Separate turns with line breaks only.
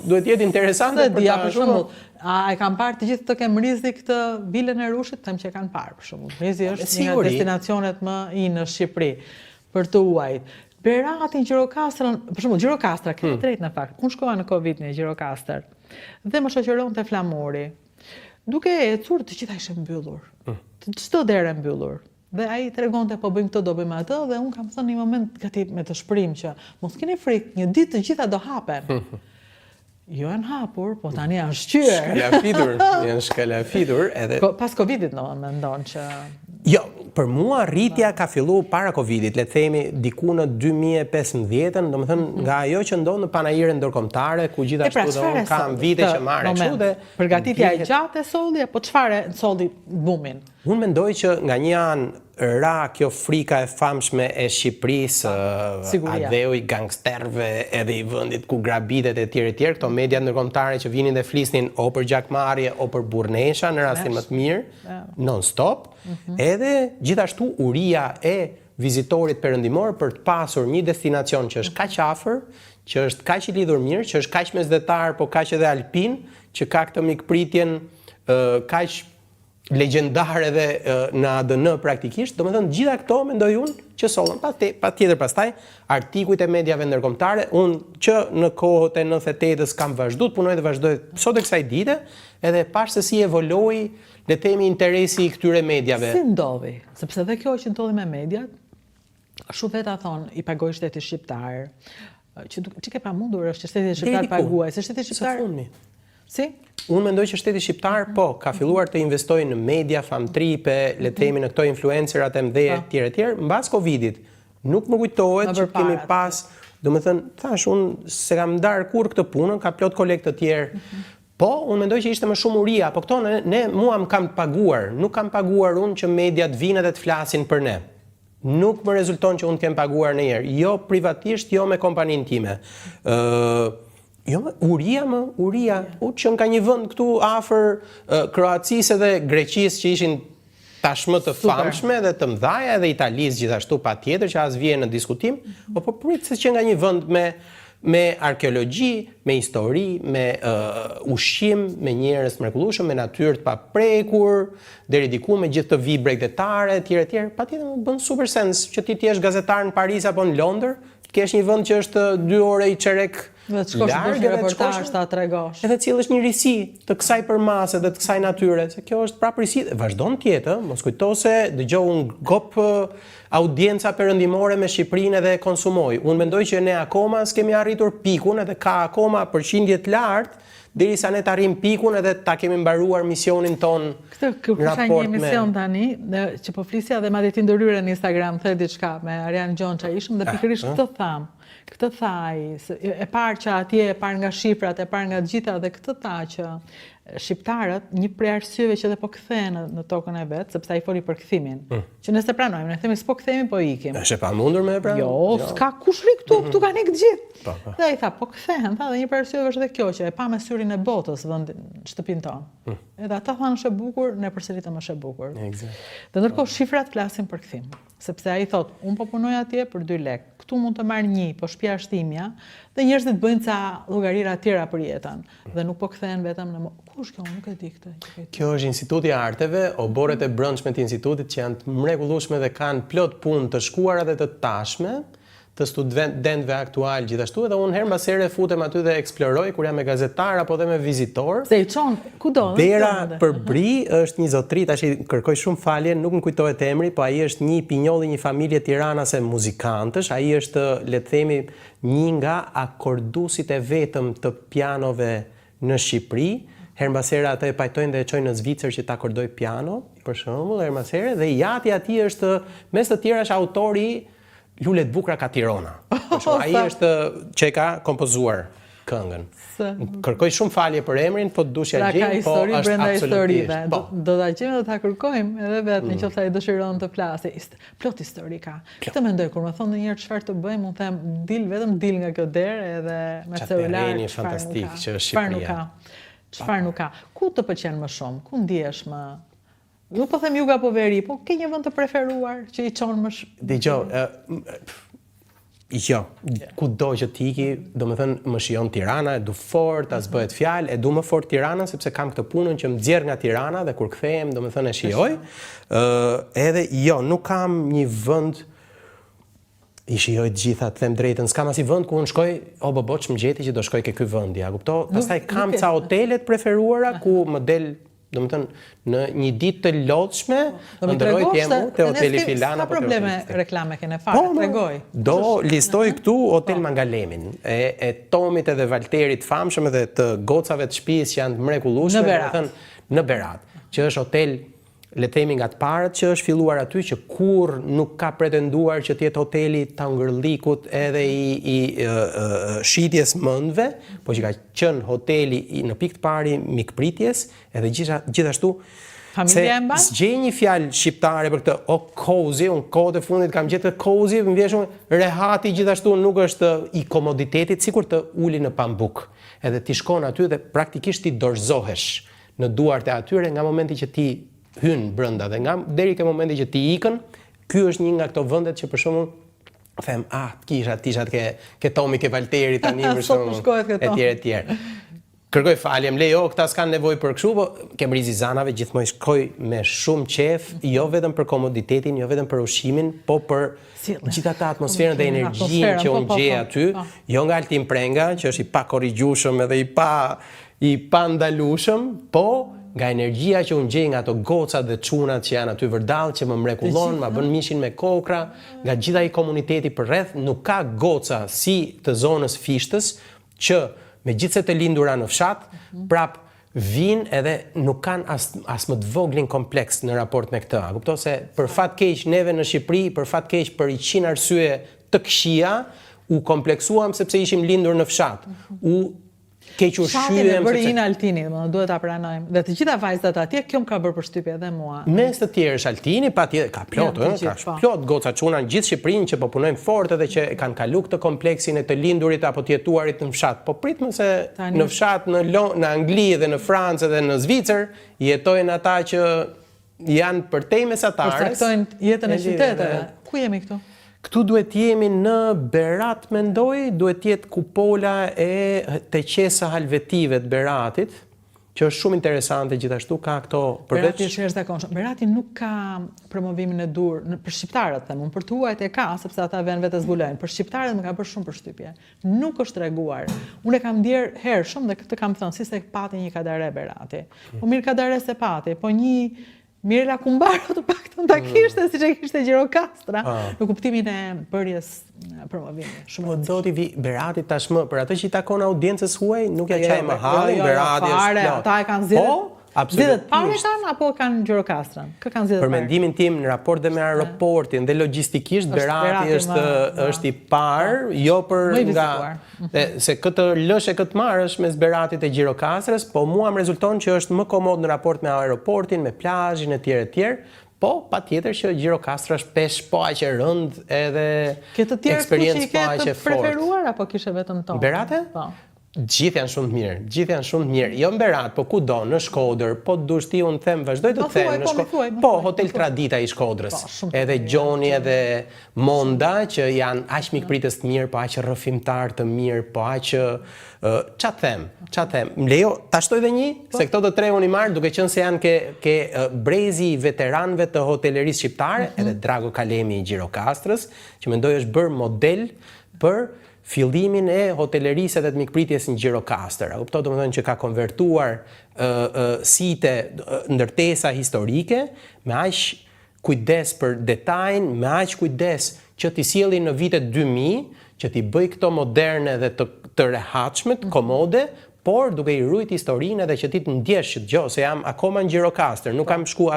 duhet jetë interesante
për ta shembull. A e kanë parë të gjithë të Kemrizi këtë Vilën e Rushit? Them që e kanë parë për shembull. Kemrizi është një nga destinacionet më në Shqipëri për të uajt. Beratin, Gjirokastrën, për shembull Gjirokastra, ka drejt në fakt. Unë shkova në Covid në Gjirokastër dhe më shoqëronte Flamuri. Duke ecur të gjitha ishin mbyllur. Çdo derë mbyllur. Dhe ai tregonte po bëjmë këtë, do bëjmë atë dhe unë kam thënë një moment gati me të shpërim që mos keni frikë, një ditë të gjitha do hapen. Jo janë hapur, po tani janë shqyer.
Janë shkalafitur edhe
pas Covidit mendon që
jo, për mua rritja ka filluar para Covidit, le të themi diku në 2015, domethënë nga ajo që ndodh në panajirën ndërkombëtare, ku gjithashtu do kam vite që marrë kështu dhe
përgatitja e gjatë e solli apo çfarë solli bumin?
Unë mendoj që nga një anë ra kjo frika e famshme e Shqipërisë, adheu i gangsterëve edhe i vendit ku grabitet e tjerë, këto media ndërkombëtare që vinin dhe flisnin o për gjakmarrje o për burnesha në rastin më të mirë, non stop, edhe gjithashtu uria e vizitorit perëndimor për të pasur një destinacion që është kaq afër, që është kaq i lidhur mirë, që është kaq mesdhetar, po kaq edhe alpin, që ka këtë mikpritjen kaq legjendare dhe në ADN praktikisht, domethënë gjitha këto mendoj unë që sollën. Patjetër pastaj artikujt e mediave ndërkombëtare, unë që në kohët e 98-s kam vazhduar të punoj dhe vazhdoj sot e kësaj dite, edhe pash se si evoloi le të themi interesi i këtyre mediave.
Si ndodhi? Sepse dhe kjo që ndodhi me mediat, shumë veta thonë i pagoj shteti shqiptar, që ke pamundur është që shteti shqiptar paguaj, se shteti shqiptar Si?
Unë mendoj që shteti shqiptar ka filluar të investojë në media, famtripe, le të themi në këto influencerat e mëdhenj etj. Mbas Covidit, nuk më kujtohet që kemi pas, domethënë, thash unë se kam ndar kurrë këtë punën, ka plot kolegë të tjerë. Po, unë mendoj që ishte më shumë uria, po këto mua më kanë paguar, nuk kam paguar unë që mediat vinë dhe të flasin për ne. Nuk më rezulton që unë të kem paguar ndonjëherë, jo privatisht, jo me kompaninë time. Jo, uria. U që ka një vend këtu afër Kroacisë dhe Greqisë që ishin tashmë të famshme dhe të mëdhaja dhe Italisë gjithashtu patjetër që as vjen në diskutim, po prit se që nga një vend me arkeologji, me histori, me ushqim, me njerëz të mrekullueshëm, me natyrë të paprekur, deri diku me gjithë të bregdetare etj. Patjetër më bën super sens që ti jesh gazetar në Paris apo në Londër, të kesh një vend që është 2 orë i çerek
dhe të shkosh në reportazh ta tregosh.
Edhe cilësh një risi të kësaj përmase dhe të kësaj natyre, se kjo është prapë risi dhe vazhdon të jetë, mos kujto se dëgjoj unë gop audienca perëndimore me Shqipërinë dhe konsumoj. Unë mendoj që ne akoma s'kemi arritur pikun edhe ka akoma përqindje të lartë derisa ne të arrijmë pikun edhe ta kemi mbaruar misionin ton.
Këtë kisha një emision tani që po flisja dhe madje ti ndërhyre në Instagram the diçka me Arian Gjonça ishëm dhe pikërisht këtë tham. Këtë thaj, e parë që atje, e parë nga shifrat, e parë nga gjitha dhe këtë tha që shqiptarët, një prej arsyeve që dhe po kthehen në tokën e vet, sepse ai foli për kthimin. Që nëse pranojmë, ne themi s'po kthehemi, po ikim.
Është e pamundur me pranë?
Jo, s'ka kush ri këtu kanë ikë të gjithë. Dhe ai tha, po kthehen, tha, dhe një prej arsyeve është edhe kjo që e pa me syrin e botës shtëpinë tonë. Edhe ata thanë është e bukur, ne përsëritëm është e bukur. Dhe ndërkohë shifrat flasin për kthim. Sepse ai thot, unë po punoj atje për 2 lekë. Këtu mund të marr 1, po shtëpia është imja, dhe njerëzit bëjnë ca llogarira të tjera për jetën dhe nuk po kthehen vetëm në kush kjo, nuk e di këtë.
Kjo është Instituti i Arteve, oborret e brendshme të institutit që janë të mrekullueshme dhe kanë plot punë të shkuara dhe të tashme, të studentëve aktual gjithashtu, edhe unë herë mbas here futem aty dhe eksploroj kur jam me gazetar apo dhe me vizitor.
Se i çon kudo.
Dera për Bri është një zotri, tash i kërkoj shumë falje, nuk më kujtohet emri, po ai është një pinjolli një familje tiranase muzikantësh, ai është le të themi një nga akordusit e vetëm të pianove në Shqipëri. Herë mbas here ata e pajtojnë dhe e çojnë në Zvicër që ta akordoj piano, për shembull, herë mbas here dhe jati atij është mes të tjerash autori Lule të bukura ka Tirana. Ai është që ka kompozuar këngën. Kërkoj shumë falje për emrin, po dushja gjej, po është absolutisht.
Do ta gjejmë dhe ta kërkojmë edhe vetë nëse ai dëshiron të flasë. Plot histori ka. Këtë mendoj kur më thon ndonjëherë çfarë të bëjmë, unë them vetëm dil nga kjo derë edhe me celular.
Është fantastik që është Shqipëria.
Çfarë nuk ka? Ku të pëlqen më shumë? Ku ndihesh më? Nuk po them Juga apo Veri, po ke një vend të preferuar që i çon më shumë?
Dgjoj, Jo, kudo që t'iki, do me thënë, më shijon Tirana, e du fort, as bëhet fjalë, e du më fort Tirana, sepse kam këtë punën që më nxjerr nga Tirana dhe kur kthehem, do me thënë, e shijoj. Edhe jo, nuk kam një vend i shijoj të gjitha, të them drejtën, s'kam asnjë vend ku unë shkoj, o boboç më gjeti që do shkoj ke ky vend, ja kupto? Pastaj kam ca hotelet preferuara ku më del, do më thënë, në një ditë të lodhshme, ndëroj t'jem te hoteli filan.
Ka probleme reklame kene fare, tregoj.
Do listoj këtu Hotel Mangalemin, e Tomit edhe Valterit famshëm edhe të gocave të shtëpisë që janë të mrekullueshme, në Berat, që është hotel, le themi nga të parët që është filluar aty, që kur nuk ka pretenduar që t'jetë hoteli Tangërllikut edhe i shitjes mëndve, po që ka qenë hoteli në pikë të pari mikpritjes, edhe gjithashtu se s'gjej një fjalë shqiptare për këtë, o cozy, unë kohët e fundit kam gjetë cozy, më vjen shumë rehati gjithashtu nuk është i komoditetit, sikur të uli në pambuk. Edhe ti shkon aty dhe praktikisht ti dorëzohesh në duart e atyre nga momenti që ti hyn brenda dhe nga deri ke momenti që ti ikën, ky është një nga këto vendet që për shembull them, tisha ke Tomi, ke Valteri tani për shembull, etj. Kërkoj falje, më lejo, këta s'kan nevojë për kështu, po ke Mrizizanave gjithmonë shkoj me shumë qef, jo vetëm për komoditetin, jo vetëm për ushqimin, po për gjithë atë atmosferën dhe energjinë që unë gjej aty, jo nga Altin Prenga, që është i pa korrigjueshëm edhe i pa ndalueshëm, po nga energjia që unë gjej nga ato gocat dhe çunat që janë aty vërdall, që më mrekullon, ma bën mishin me kokra, nga gjitha i komuniteti përreth, nuk ka goca si të zonës Fishtës që megjithse të lindura në fshat, prap vinë edhe nuk kanë as më të voglin kompleks në raport me këtë. A kupton se për fat keq neve në Shqipëri, për fat keq për 100 arsye të këqija, u kompleksuam sepse ishim lindur në fshat.
Shatin e bëri Ina Altini, duhet ta pranojmë. Dhe të gjitha vajzat atje, kjo më ka bërë përshtypje edhe mua.
Mes të tjerë është Altini, patjetër ka plot, ka plot goca çuna në gjithë Shqipërinë që po punojnë fort edhe që kanë kalu këtë kompleksin e të lindurit apo të jetuarit në fshat. Po pritmë se në fshat në Angli dhe në Francë dhe në Zvicër jetojnë ata që janë përtej mesatares.
Përcaktojnë jetën e qyteteve. Ku jemi këtu?
Këtu duhet jemi në Berat, mendoj, duhet jetë kupola e teqesa halvetive të Beratit, që është shumë interesante gjithashtu, ka këto përveç.
Berati është jashtëzakonshëm. Berati nuk ka promovimin e dur, për shqiptarët them, për tuajt e ka, sepse ata vjen vetë zbulojnë. Për shqiptarët më ka bërë shumë përshtypje. Nuk është treguar. Unë e kam ndier herë shumë dhe këtë kam thënë, si se pati një kadare Berati. Po mirë kadare se pati, po një Mirela Kumbaro të paktën ta kishte siç e kishte Gjirokastra, në kuptimin e bërjes promovimit.
Shumë do t'i vi Berati tashmë, për atë që i takon audiencës huaj, nuk ja qaj më hallin, Berati është.
Ata e kanë zgjedhët parë kanë apo kanë Gjirokastrën? Kë kanë zgjedhët?
Për mendimin tim në raport dhe me aeroportin dhe logjistikisht Berati është i parë, jo për nga se këtë lëshe këtë marrësh mes Beratit e Gjirokastrës, po mua më rezulton që është më komod në raport me aeroportin, me plazhin etj. Po, patjetër që Gjirokastra është pesh po aq e rënd edhe eksperiencë po aq e fort.
Preferuar apo kishe vetëm tonë?
Berate? Po. Gjithë janë shumë të mirë, Jo në Berat, po kudo, në Shkodër, po dush ti unë them, vazhdoj të them në Shkodër. Po, Hotel Tradita i Shkodrës. Edhe Gjoni edhe Monda, që janë aq mikpritës të mirë, po aq rrëfimtar të mirë, po aq qa them. Më lejo, ta shtoj dhe një, se këto të tre unë i marrë, duke qenë se janë ke brezi veteranëve të hotelerisë shqiptare, edhe Drago Kalemi i Gjirokastrës, që mendoj është bërë model për fillimin e hotelerisë dhe të mikpritjes në Gjirokastër. Kupto, domethënë që ka konvertuar site ndërtesa historike me aq kujdes për detajn, me aq kujdes që t'i sjellin në vitet 2000, që t'i bëj këto moderne dhe të rehatshme, të komode, por duke i ruajtur historinë edhe që ti të ndjesh që se jam akoma në Gjirokastër, nuk kam shku